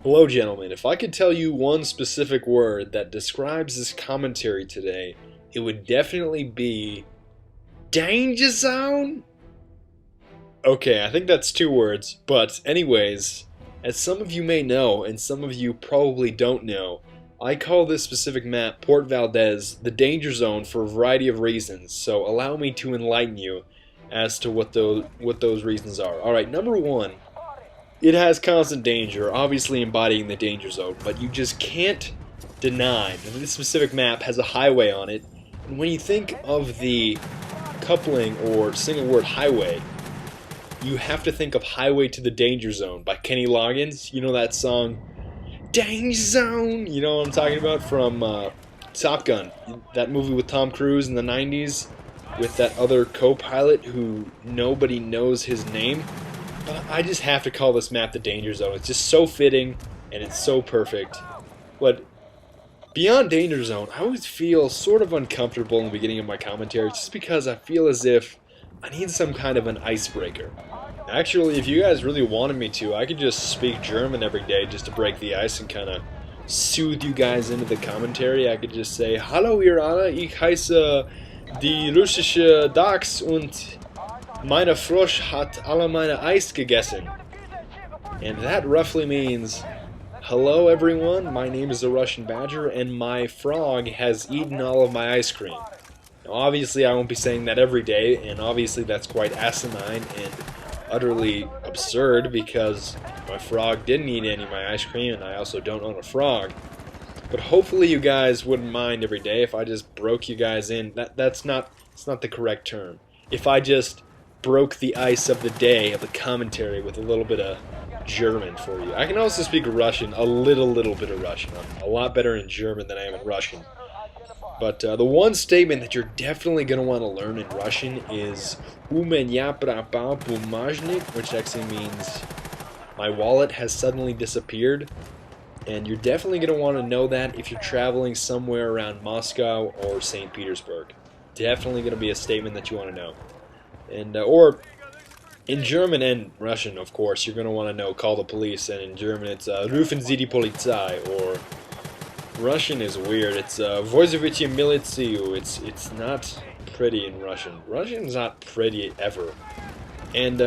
Hello, gentlemen. If I could tell you one specific word that describes this commentary today, it would definitely be Danger Zone? Okay, I think that's two words, but anyways, as some of you may know, and some of you probably don't know, I call this specific map, Port Valdez, the Danger Zone for a variety of reasons, so allow me to enlighten you as to what those reasons are. Alright, number one, it has constant danger, obviously embodying the danger zone, but you just can't deny that this specific map has a highway on it, and when you think of the coupling or single word highway, you have to think of Highway to the Danger Zone by Kenny Loggins. You know that song, Danger Zone? You know what I'm talking about from Top Gun, that movie with Tom Cruise in the 90s with that other co-pilot who nobody knows his name. But I just have to call this map the Danger Zone. It's just so fitting and it's so perfect. But beyond Danger Zone, I always feel sort of uncomfortable in the beginning of my commentary just because I feel as if I need some kind of an icebreaker. Actually, if you guys really wanted me to, I could just speak German every day just to break the ice and kind of soothe you guys into the commentary. I could just say, Hallo ihr alle, ich heiße die russische Dachs und meine Frosch hat alle meine Eis gegessen. And that roughly means, hello everyone, my name is the Russian Badger and my frog has eaten all of my ice cream. Now obviously I won't be saying that every day, and obviously that's quite asinine and utterly absurd because my frog didn't eat any of my ice cream and I also don't own a frog. But hopefully you guys wouldn't mind every day if I just broke you guys in. It's not the correct term. If I just broke the ice of the day of the commentary with a little bit of German for you. I can also speak Russian, a little bit of Russian. I'm a lot better in German than I am in Russian. But the one statement that you're definitely going to want to learn in Russian is "У меня пропал бумажник," which actually means my wallet has suddenly disappeared. And you're definitely going to want to know that if you're traveling somewhere around Moscow or St. Petersburg. Definitely going to be a statement that you want to know. And or in German and Russian, of course, you're going to want to know "call the police," and in German it's "rufen Sie die Polizei," or Russian is weird. It's "Вызовите милицию." It's not pretty in Russian. Russian's not pretty ever. And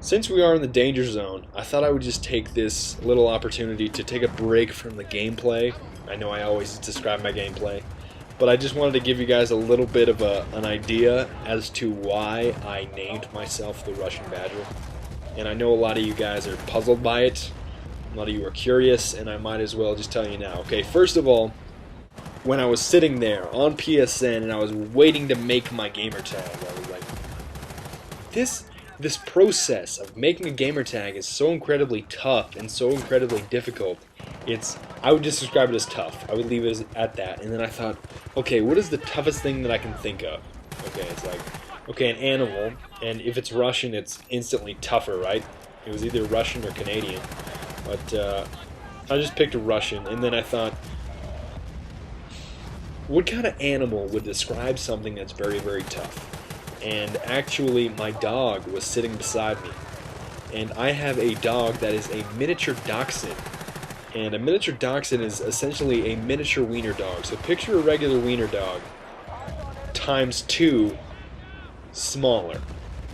since we are in the danger zone, I thought I would just take this little opportunity to take a break from the gameplay. I know I always describe my gameplay, but I just wanted to give you guys a little bit of an idea as to why I named myself the Russian Badger. And I know a lot of you guys are puzzled by it. A lot of you are curious, and I might as well just tell you now. Okay, first of all, when I was sitting there on PSN and I was waiting to make my gamer tag, I was like, this process of making a gamer tag is so incredibly tough and so incredibly difficult. I would just describe it as tough. I would leave it at that. And then I thought, okay, what is the toughest thing that I can think of? Okay, it's like, okay, an animal, and if it's Russian, it's instantly tougher, right? It was either Russian or Canadian. But I just picked a Russian, and then I thought, what kind of animal would describe something that's very, very tough? And actually, my dog was sitting beside me. And I have a dog that is a miniature dachshund. And a miniature dachshund is essentially a miniature wiener dog. So picture a regular wiener dog times 2 smaller.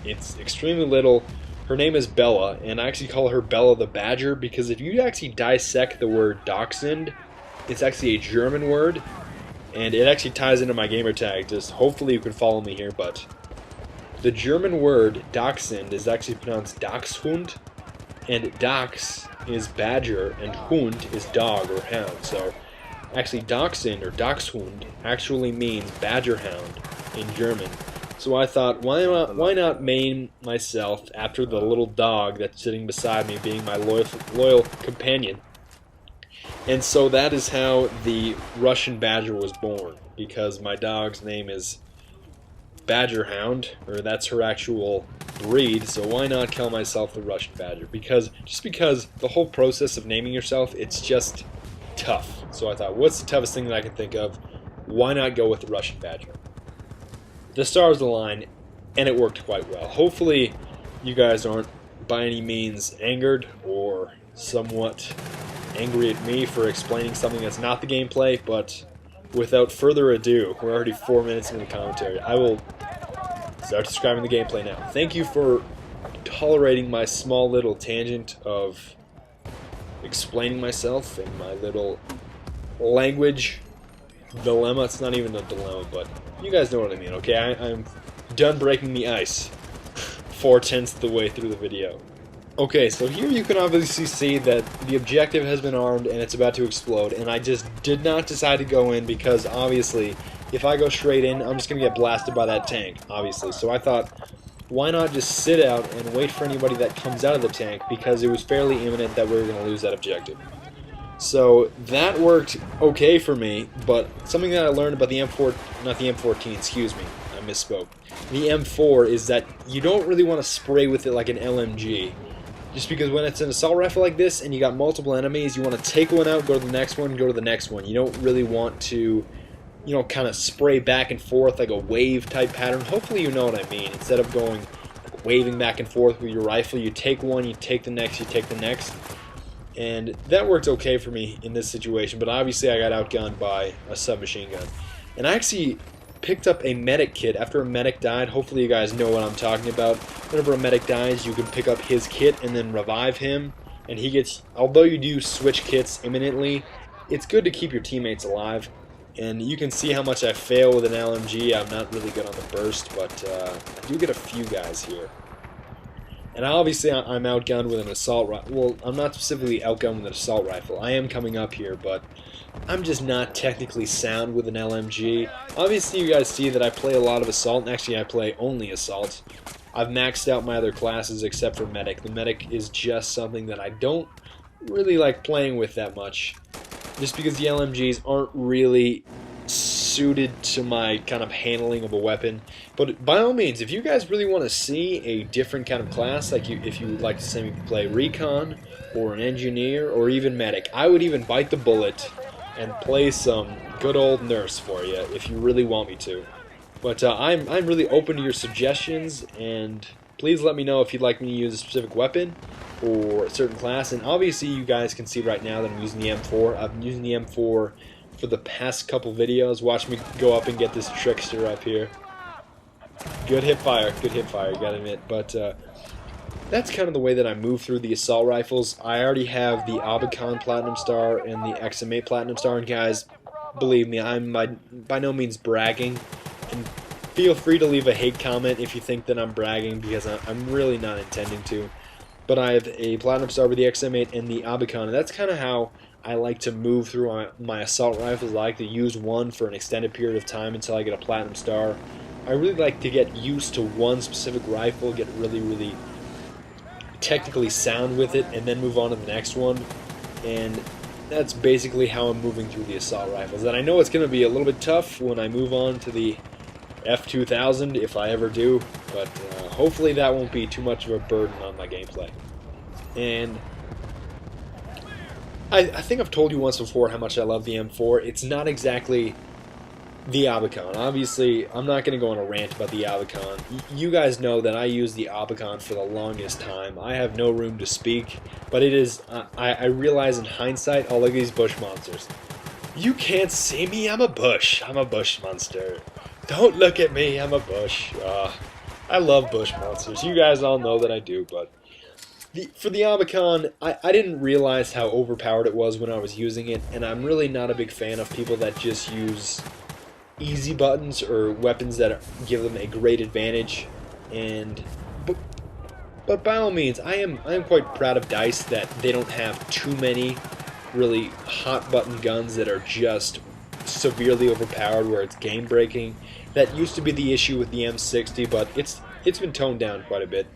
It's extremely little. Her name is Bella, and I actually call her Bella the Badger because if you actually dissect the word dachshund, it's actually a German word, and it actually ties into my gamer tag. Just hopefully you can follow me here, but the German word dachshund is actually pronounced Dachshund, and Dachs is badger, and Hund is dog or hound. So actually Dachshund or Dachshund actually means badger hound in German. So I thought, why not name myself after the little dog that's sitting beside me, being my loyal companion? And so that is how the Russian Badger was born, because my dog's name is Badger Hound, or that's her actual breed, so why not call myself the Russian Badger? Just because the whole process of naming yourself, it's just tough. So I thought, what's the toughest thing that I can think of? Why not go with the Russian Badger? The stars aligned, and it worked quite well. Hopefully, you guys aren't by any means angered or somewhat angry at me for explaining something that's not the gameplay, but without further ado, we're already 4 minutes into the commentary. I will start describing the gameplay now. Thank you for tolerating my small little tangent of explaining myself and my little language dilemma. It's not even a dilemma, but you guys know what I mean, okay? I'm done breaking the ice 4/10 the way through the video. Okay, so here you can obviously see that the objective has been armed and it's about to explode, and I just did not decide to go in because obviously if I go straight in, I'm just going to get blasted by that tank, obviously. So I thought, why not just sit out and wait for anybody that comes out of the tank, because it was fairly imminent that we were going to lose that objective. So that worked okay for me, but something that I learned about the M4, not the M14, excuse me, I misspoke. The M4 is that you don't really want to spray with it like an LMG. Just because when it's an assault rifle like this and you got multiple enemies, you want to take one out, go to the next one, go to the next one. You don't really want to, you know, kind of spray back and forth like a wave type pattern. Hopefully you know what I mean. Instead of going waving back and forth with your rifle, you take one, you take the next, you take the next. And that worked okay for me in this situation, but obviously I got outgunned by a submachine gun. And I actually picked up a medic kit after a medic died. Hopefully you guys know what I'm talking about. Whenever a medic dies, you can pick up his kit and then revive him, and he gets, although you do switch kits imminently, it's good to keep your teammates alive. And you can see how much I fail with an LMG. I'm not really good on the burst, but I do get a few guys here. And obviously I'm outgunned with an assault rifle. Well, I'm not specifically outgunned with an assault rifle. I am coming up here, but I'm just not technically sound with an LMG. Obviously you guys see that I play a lot of assault, and actually I play only assault. I've maxed out my other classes except for medic. The medic is just something that I don't really like playing with that much, just because the LMGs aren't really suited to my kind of handling of a weapon. But by all means, if you guys really want to see a different kind of class, like if you would like to see me play recon or an engineer or even medic, I would even bite the bullet and play some good old nurse for you if you really want me to. But I'm really open to your suggestions, and please let me know if you'd like me to use a specific weapon or a certain class. And obviously you guys can see right now that I'm using the M4. I've been using the M4 for the past couple videos. Watch me go up and get this trickster up here. Good hip fire, you gotta admit. But that's kind of the way that I move through the assault rifles. I already have the Abacon Platinum Star and the XM8 Platinum Star, and guys, believe me, I'm by no means bragging. And feel free to leave a hate comment if you think that I'm bragging, because I'm really not intending to. But I have a Platinum Star with the XM8 and the Abacon, and that's kind of how I like to move through my assault rifles. I like to use one for an extended period of time until I get a Platinum Star. I really like to get used to one specific rifle, get really technically sound with it, and then move on to the next one. And that's basically how I'm moving through the assault rifles. And I know it's going to be a little bit tough when I move on to the F2000, if I ever do, but hopefully that won't be too much of a burden on my gameplay. And I think I've told you once before how much I love the M4. It's not exactly the Abacon. Obviously, I'm not going to go on a rant about the Abacon. You guys know that I used the Abacon for the longest time. I have no room to speak, but it is, I realize in hindsight, oh, look at these bush monsters. You can't see me, I'm a bush. I'm a bush monster. Don't look at me, I'm a bush. I love bush monsters. You guys all know that I do, but for the Abacon, I didn't realize how overpowered it was when I was using it, and I'm really not a big fan of people that just use easy buttons or weapons that give them a great advantage. But by all means, I am quite proud of DICE that they don't have too many really hot button guns that are just severely overpowered where it's game breaking. That used to be the issue with the M60, but it's been toned down quite a bit.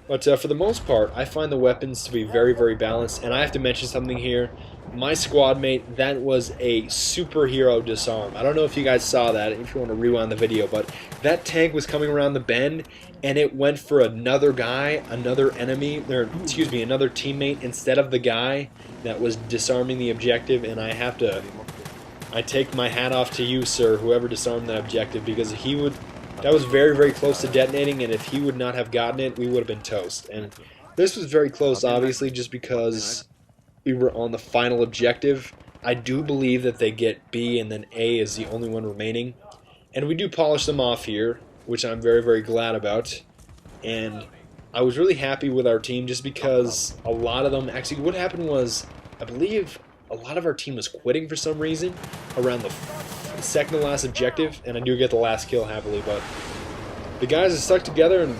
But for the most part, I find the weapons to be very balanced. And I have to mention something here. My squad mate, that was a superhero disarm. I don't know if you guys saw that, if you want to rewind the video, but that tank was coming around the bend, and it went for another guy, another enemy, or excuse me, another teammate instead of the guy that was disarming the objective. And I take my hat off to you, sir, whoever disarmed that objective, because that was very close to detonating, and if he would not have gotten it, we would have been toast. And this was very close, obviously, just because we were on the final objective. I do believe that they get B and then A is the only one remaining. And we do polish them off here, which I'm very, very glad about. And I was really happy with our team just because a lot of them, actually what happened was, I believe a lot of our team was quitting for some reason around the second to last objective, and I do get the last kill happily, but the guys that stuck together and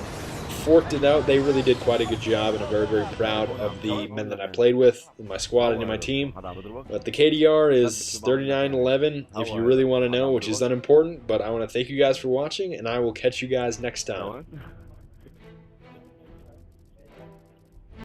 forked it out, they really did quite a good job, and I'm very, very proud of the men that I played with in my squad and in my team. But the KDR is 39-11 if you really want to know, which is unimportant, but I want to thank you guys for watching, and I will catch you guys next time.